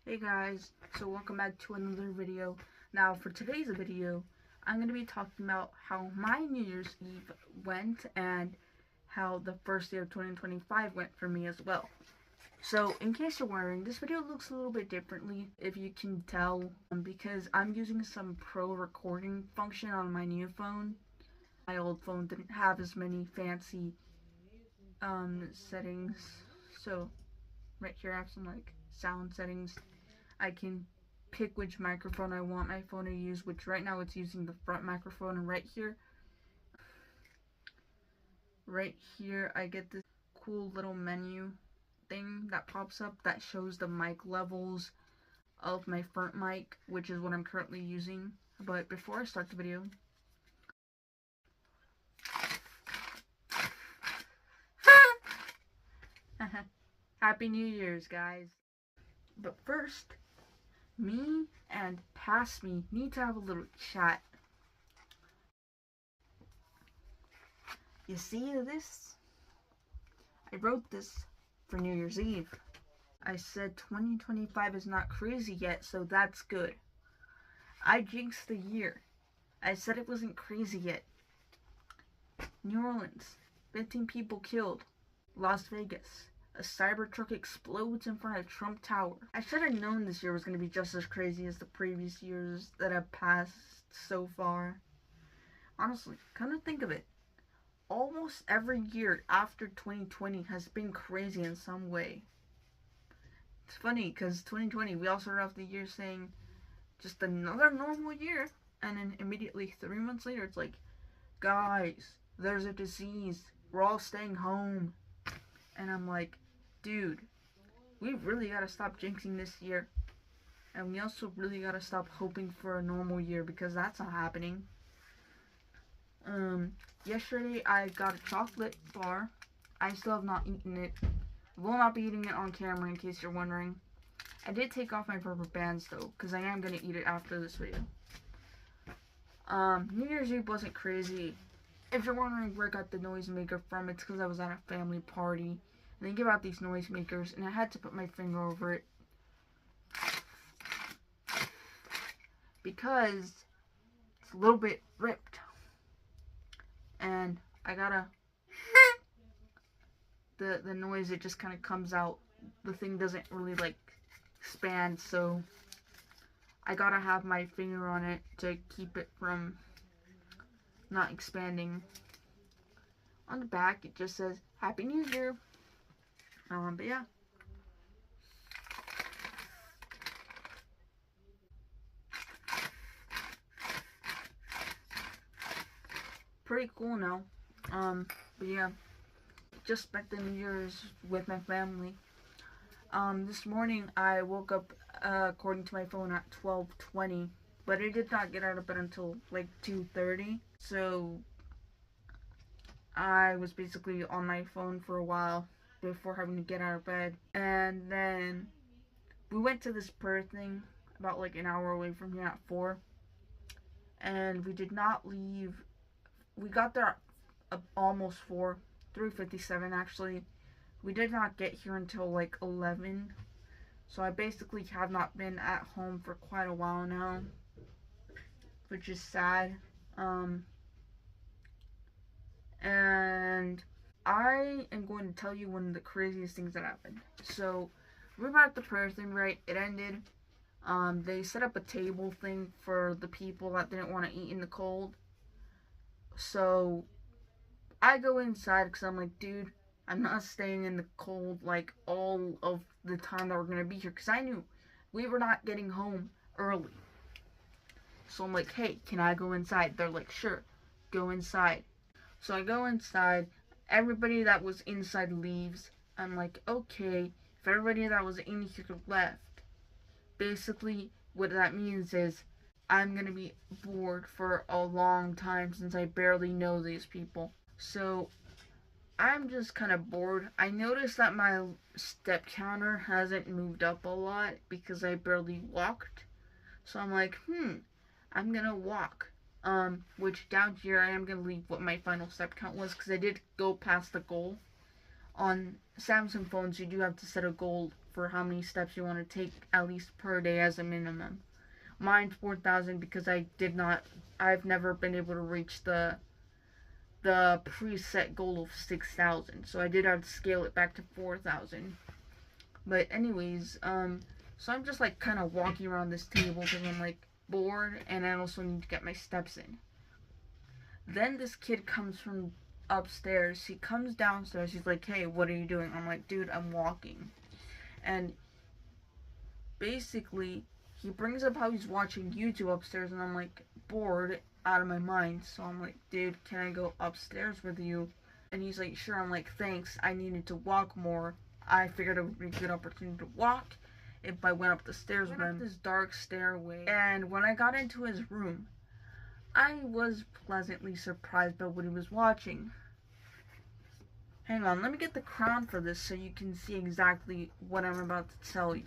Hey guys, so welcome back to another video. Now for today's video, I'm going to be talking about how my New Year's Eve went and how the first day of 2025 went for me as well. So in case you're wondering, this video looks a little bit differently, if you can tell, because I'm using some pro recording function on my new phone. My old phone didn't have as many fancy settings, so right here I have some like sound settings. I can pick which microphone I want my phone to use, which right now it's using the front microphone, and right here I get this cool little menu thing that pops up that shows the mic levels of my front mic, which is what I'm currently using. But before I start the video, Happy New Year's, guys. But first, me and Past Me need to have a little chat. You see this? I wrote this for New Year's Eve. I said 2025 is not crazy yet, so that's good. I jinxed the year. I said it wasn't crazy yet. New Orleans, 15 people killed. Las Vegas, a Cybertruck explodes in front of Trump Tower. I should have known this year was going to be just as crazy as the previous years that have passed so far. Honestly, come to think of it, almost every year after 2020 has been crazy in some way. It's funny because 2020, we all started off the year saying just another normal year, and then immediately 3 months later it's like, guys, there's a disease, we're all staying home. And I'm like, dude, we really gotta stop jinxing this year. And we also really gotta stop hoping for a normal year, because that's not happening. Yesterday I got a chocolate bar. I still have not eaten it. Will not be eating it on camera, in case you're wondering. I did take off my rubber bands though, because I am gonna eat it after this video. New Year's Eve wasn't crazy. If you're wondering where I got the noisemaker from, it's because I was at a family party and they give out these noisemakers and I had to put my finger over it because it's a little bit ripped. And I gotta the noise, it just kind of comes out. The thing doesn't really like expand, so I gotta have my finger on it to keep it from not expanding. On the back it just says Happy New Year. But yeah. Pretty cool now. But yeah. Just spent the New Year's with my family. This morning I woke up, according to my phone, at 12:20, but I did not get out of bed until like 2:30. So I was basically on my phone for a while before having to get out of bed. And then we went to this prayer thing about like an hour away from here at 4. And we did not leave. We got there at almost 4, 3:57 actually. We did not get here until like 11. So I basically have not been at home for quite a while now, which is sad. And I am going to tell you one of the craziest things that happened. So we were at the prayer thing, right? It ended. They set up a table thing for the people that didn't want to eat in the cold. So I go inside because I'm like, dude, I'm not staying in the cold like all of the time that we're going to be here, because I knew we were not getting home early. So I'm like, hey, can I go inside? They're like, sure, go inside. So I go inside. Everybody that was inside leaves. I'm like, okay, if everybody that was in here left, basically what that means is I'm going to be bored for a long time since I barely know these people. So I'm just kind of bored. I noticed that my step counter hasn't moved up a lot because I barely walked. So I'm like, I'm gonna walk. Which down here I am gonna leave what my final step count was, because I did go past the goal. On Samsung phones you do have to set a goal for how many steps you want to take at least per day as a minimum. Mine's 4,000 because I've never been able to reach the preset goal of 6,000. So I did have to scale it back to 4,000. But anyways, so I'm just like kind of walking around this table because I'm like bored and I also need to get my steps in. Then this kid comes from upstairs. He comes downstairs. He's like, "Hey, what are you doing?" I'm like, "Dude, I'm walking." And basically, he brings up how he's watching YouTube upstairs, and I'm like bored out of my mind. So I'm like, "Dude, can I go upstairs with you?" And he's like, "Sure." I'm like, "Thanks. I needed to walk more. I figured it would be a good opportunity to walk if I went up the stairs with him." This dark stairway, and when I got into his room, I was pleasantly surprised by what he was watching. Hang on, let me get the crown for this so you can see exactly what I'm about to tell you.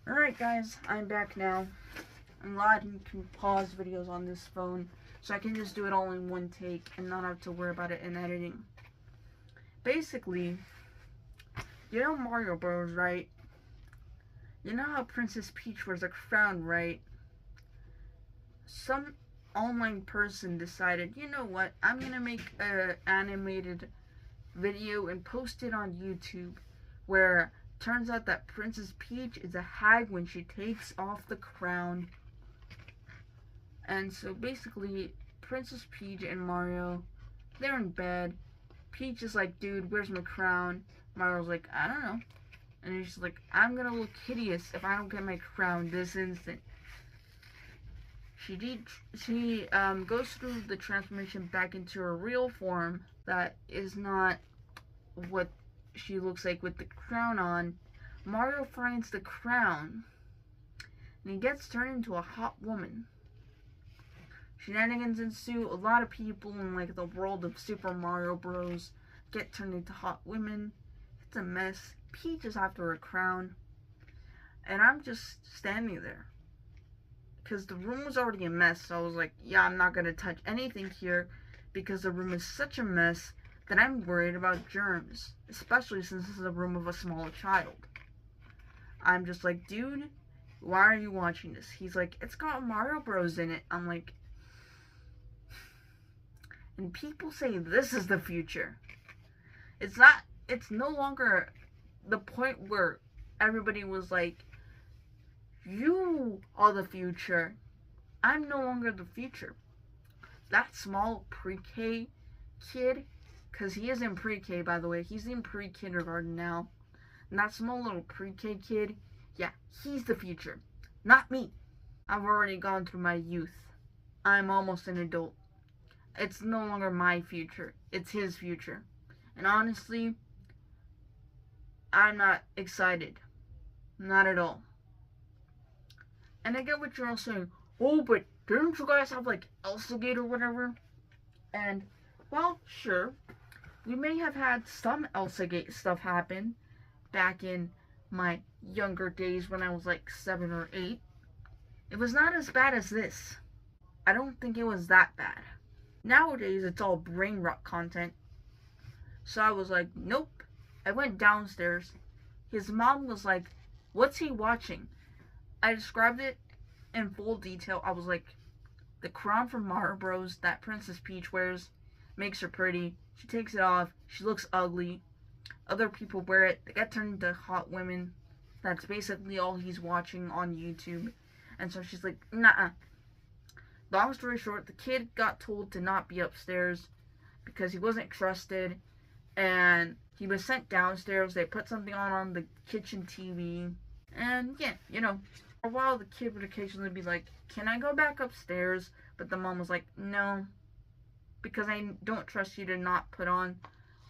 Alright guys, I'm back now. I'm glad you can pause videos on this phone so I can just do it all in one take and not have to worry about it in editing. Basically, you know Mario Bros, right? You know how Princess Peach wears a crown, right? Some online person decided, you know what, I'm gonna make an animated video and post it on YouTube where turns out that Princess Peach is a hag when she takes off the crown. And so basically, Princess Peach and Mario, they're in bed. Peach is like, "Dude, where's my crown?" Mario's like, "I don't know." And he's like, "I'm gonna look hideous if I don't get my crown this instant." She goes through the transformation back into her real form that is not what she looks like with the crown on. Mario finds the crown and he gets turned into a hot woman. Shenanigans ensue. A lot of people in like the world of Super Mario Bros. Get turned into hot women. It's a mess. Peach is after her crown, and I'm just standing there because the room was already a mess. So I was like, yeah, I'm not gonna touch anything here because the room is such a mess that I'm worried about germs, especially since this is a room of a small child. I'm just like, "Dude, why are you watching this?" He's like, "It's got Mario Bros in it." I'm like, and people say this is the future. It's not, it's no longer the point where everybody was like, "You are the future." I'm no longer the future. That small pre-K kid, because he is in pre-K, by the way. He's in pre-kindergarten now. And that small little pre-K kid, yeah, he's the future. Not me. I've already gone through my youth. I'm almost an adult. It's no longer my future. It's his future. And honestly, I'm not excited. Not at all. And I get what you're all saying. "Oh, but didn't you guys have like Elsagate or whatever?" And, well, sure. We may have had some Elsagate stuff happen back in my younger days when I was like 7 or 8. It was not as bad as this. I don't think it was that bad. Nowadays, it's all brain rot content. So I was like, nope. I went downstairs. His mom was like, "What's he watching?" I described it in full detail. I was like, the crown from Mario Bros. That Princess Peach wears makes her pretty. She takes it off. She looks ugly. Other people wear it. They get turned into hot women. That's basically all he's watching on YouTube. And so she's like, "Nah." Long story short, the kid got told to not be upstairs because he wasn't trusted. And he was sent downstairs. They put something on the kitchen TV. And yeah, you know, for a while the kid would occasionally be like, "Can I go back upstairs?" But the mom was like, "No, because I don't trust you to not put on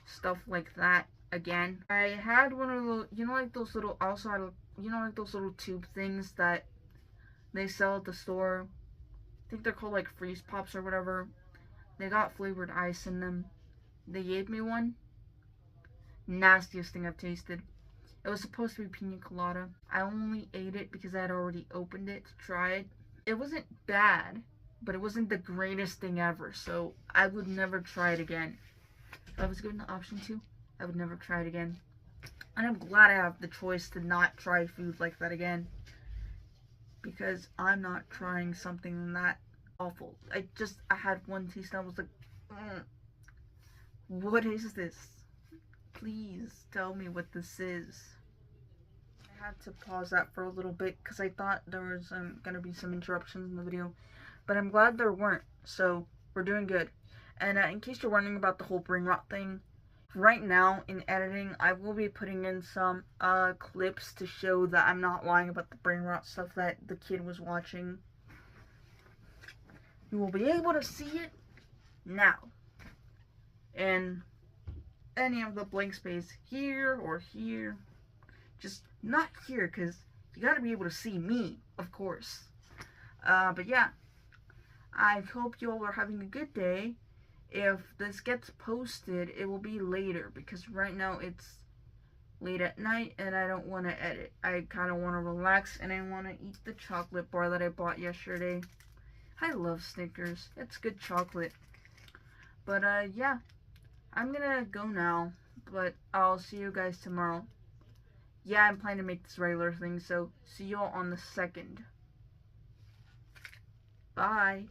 stuff like that again." I had one of those, you know, like those little, also had, you know, like those little tube things that they sell at the store. I think they're called like Freeze Pops or whatever. They got flavored ice in them. They gave me one. Nastiest thing I've tasted. It was supposed to be pina colada. I only ate it because I had already opened it to try it. It wasn't bad, but it wasn't the greatest thing ever, so I would never try it again. If I was given the option to, I would never try it again. And I'm glad I have the choice to not try food like that again. Because I'm not trying something that awful. I had one taste and I was like, what is this? Please tell me what this is. I had to pause that for a little bit because I thought there was gonna be some interruptions in the video, but I'm glad there weren't. So we're doing good. And in case you're wondering about the whole brain rot thing, right now in editing, I will be putting in some clips to show that I'm not lying about the brain rot stuff that the kid was watching. You will be able to see it now. And any of the blank space here or here. Just not here, because you gotta be able to see me, of course. But yeah, I hope you all are having a good day. If this gets posted, it will be later, because right now it's late at night and I don't want to edit. I kind of want to relax and I want to eat the chocolate bar that I bought yesterday. I love Snickers. It's good chocolate. But yeah, I'm gonna go now, but I'll see you guys tomorrow. Yeah, I'm planning to make this regular thing, so see y'all on the 2nd. Bye.